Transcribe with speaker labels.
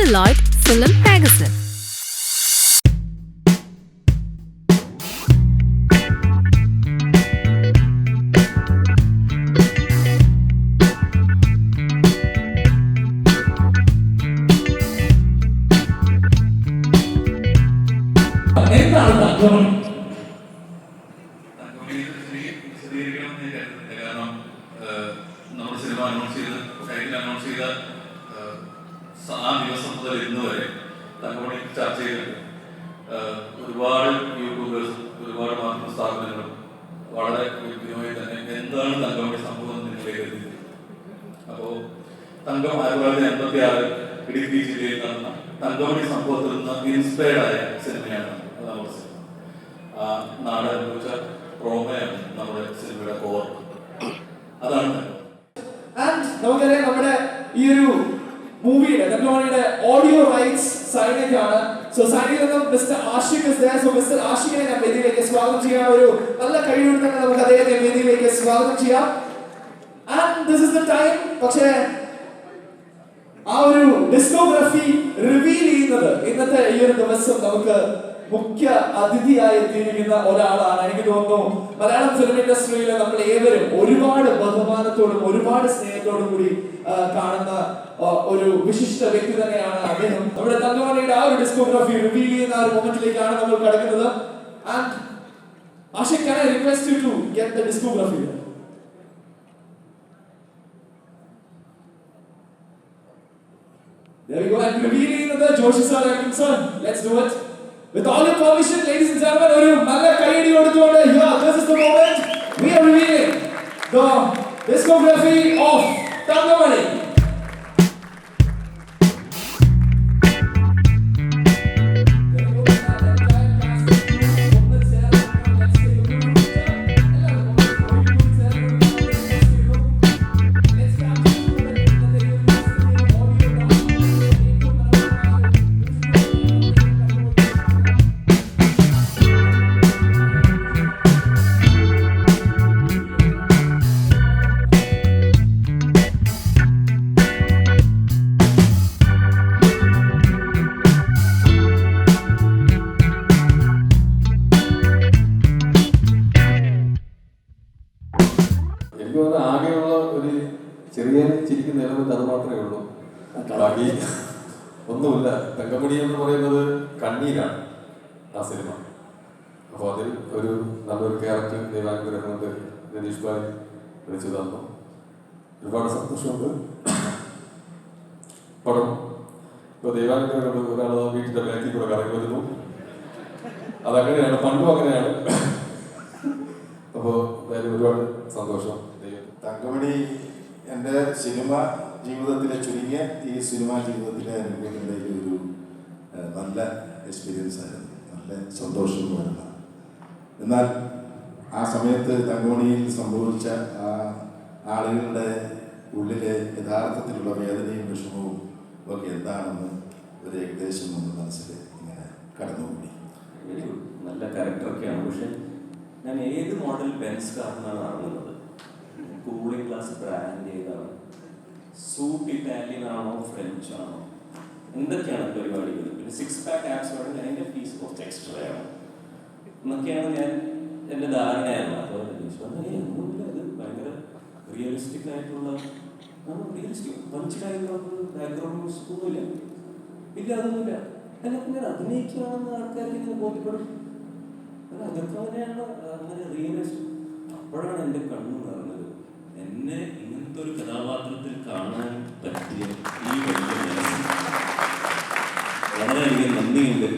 Speaker 1: Celluloid Film Magazine.
Speaker 2: എന്താണ് തങ്കമണി?
Speaker 3: കാരണം നമ്മുടെ സിനിമ അനൗൺസ് ചെയ്ത് ആ ദിവസം മുതൽ ഇന്ന് വരെ തങ്കമണി ചർച്ച ചെയ്തിട്ടുണ്ട്. ഒരുപാട് യൂട്യൂബേഴ്സും ഒരുപാട് മാധ്യമ സ്ഥാപനങ്ങളും വളരെ കൃത്യമായി തന്നെ എന്താണ് തങ്കമണി സംഭവം എന്ന് നിങ്ങളിലേക്ക് എത്തിയത്. അപ്പോൾ തങ്കം 1986 ഇടുക്കി ജില്ലയിൽ നടന്ന തങ്കമണി സംഭവത്തിൽ നിന്ന് ഇൻസ്പയർഡ് ആയ സിനിമയാണ് നമ്മുടെ സിനിമ. ആ നാട് അനുഭവിച്ച ട്രോമയാണ് നമ്മുടെ സിനിമയുടെ കോർ. അതാണ്
Speaker 2: നമുക്കറിയാം നമ്മുടെ ഈ ഒരു മൂവിയുടെ തങ്കമണിയുടെ ഓഡിയോ റൈറ്റ്സ് സൈനിക് ആണ്. സോ സൈനികിൽ നിന്നും mister Ashiq is there. So mister ആഷിഖിനെ ഞാൻ വേദിയിലേക്ക് സ്വാഗതം ചെയ്യാം. ഒരു നല്ല കഴിവുകൾ തന്നെ നമുക്ക് അദ്ദേഹത്തെ വേദിയിലേക്ക് സ്വാഗതം ചെയ്യാം. And this is the time. പക്ഷേ ആ ഒരു ഡിസ്കോഗ്രഫി റിവീൽ ചെയ്യുന്നത് ഇന്നത്തെ ഈ ഒരു ദിവസം നമുക്ക് മുഖ്യ അതിഥിയായി എത്തിയിരിക്കുന്ന ഒരാളാണ്. എനിക്ക് തോന്നുന്നു മലയാളം ഫിലിം ഇൻഡസ്ട്രിയിൽ നമ്മൾ ഏവരും ഒരുപാട് ബഹുമാനത്തോടും ഒരുപാട് സ്നേഹത്തോടും കൂടി കാണുന്ന ഒരു വിശിഷ്ട വ്യക്തി തന്നെയാണ് അദ്ദേഹം. നമ്മുടെ തങ്കമണിയുടെ ആ ഒരു ഡിസ്കോഗ്രഫി റിവീൽ ചെയ്യുന്ന ആ ഒരു മൊമെന്റിലേക്കാണ് നമ്മൾ കടക്കുന്നത്. And Ashiq, can I request you to get the discography? There we go. And revealing the Joshi sir and concern. Let's do it. With all your permission, ladies and gentlemen, ഒരു നല്ല കൈയടി കൊടുത്തുകൊണ്ട് here, this is the moment we are revealing the discography of Thankamani.
Speaker 4: ആകെയുള്ള ഒരു ചെറിയ ചിരിക്കുന്ന element അത് മാത്രമേ ഉള്ളൂ. ബാക്കി ഒന്നുമില്ല. തങ്കമണി എന്ന് പറയുന്നത് കണ്ണീരാണ് ആ സിനിമ. അപ്പോൾ അതിൽ ഒരു നല്ലൊരു ക്യാരക്ടർ ദൈവാനുഗ്രഹം രതീഷ് ഭായ് വിളിച്ചു തന്നു. ഒരുപാട് സന്തോഷമുണ്ട്. പടം ഇപ്പോൾ ദൈവാനുഗ്രഹം കൊണ്ട് ഒരാൾ വീട്ടിൻ്റെ ബാക്കിൽ കൂടെ കറങ്ങി വരുന്നു. അതങ്ങനെയാണ്, പണ്ടും അങ്ങനെയാണ്. അപ്പോൾ എന്തായാലും ഒരുപാട് സന്തോഷം.
Speaker 5: തങ്കമണി എൻ്റെ സിനിമ ജീവിതത്തിലെ ചുരുങ്ങിയ ഈ സിനിമാ ജീവിതത്തിലെ അനുഭവത്തിൻ്റെ ഒരു നല്ല എക്സ്പീരിയൻസ് ആയിരുന്നു. നല്ല സന്തോഷം വരുന്ന. എന്നാൽ ആ സമയത്ത് തങ്കമണിയിൽ സംഭവിച്ച ആ ആളുകളുടെ ഉള്ളിലെ യഥാർത്ഥത്തിലുള്ള വേദനയും വിഷമവും ഒക്കെ എന്താണെന്ന് ഒരു ഏകദേശം ഒന്ന് മനസ്സിൽ ഇങ്ങനെ കടന്നുകൂടി.
Speaker 6: നല്ല ക്യാരക്ടറൊക്കെയാണ്. പക്ഷെ ഞാൻ ഏത് മോഡൽ ബെൻസ് കാറിനാണ് ഇറങ്ങുന്നത്? കൂളിംഗ് ഗ്ലാസ് ബ്രാൻഡ് ചെയ്താണ്? സൂട്ട് ഇറ്റാലിയൻ ആണോ ഫ്രഞ്ച് ആണോ? എന്തൊക്കെയാണ് പരിപാടികൾ? പിന്നെ 6 pack ആപ്സ് വേണമെങ്കിൽ അതിൻ്റെ ഫീസ് കുറച്ച് എക്സ്ട്രാ ആണ് എന്നൊക്കെയാണ് ഞാൻ എൻ്റെ ധാരണയാണ്. അപ്പോൾ ഒന്നുമില്ല, ഇത് ഭയങ്കര റിയലിസ്റ്റിക് ആയിട്ടുള്ള റിയലിസ്റ്റിക് പഞ്ചിലായിട്ടുള്ള ബാക്ക്ഗ്രൗണ്ട് മ്യൂസിക് ഒന്നുമില്ല. ഇല്ല, അതൊന്നുമില്ല. അതിനൊക്കെ ഞാൻ അഭിനയിക്കുകയാണെന്ന് ആൾക്കാർക്ക് ഇങ്ങനെ ബോധ്യപ്പെടും. അതൊക്കെ അങ്ങനെയാണ്, അങ്ങനെ റിയലിസ്റ്റ്. അപ്പോഴാണ് എൻ്റെ കണ്ണു നിറഞ്ഞത്. എന്നെ ഇങ്ങനത്തെ ഒരു കഥാപാത്രത്തിൽ കാണാൻ പറ്റിയ ഈ വലിയ വളരെയധികം നന്ദിയുണ്ട്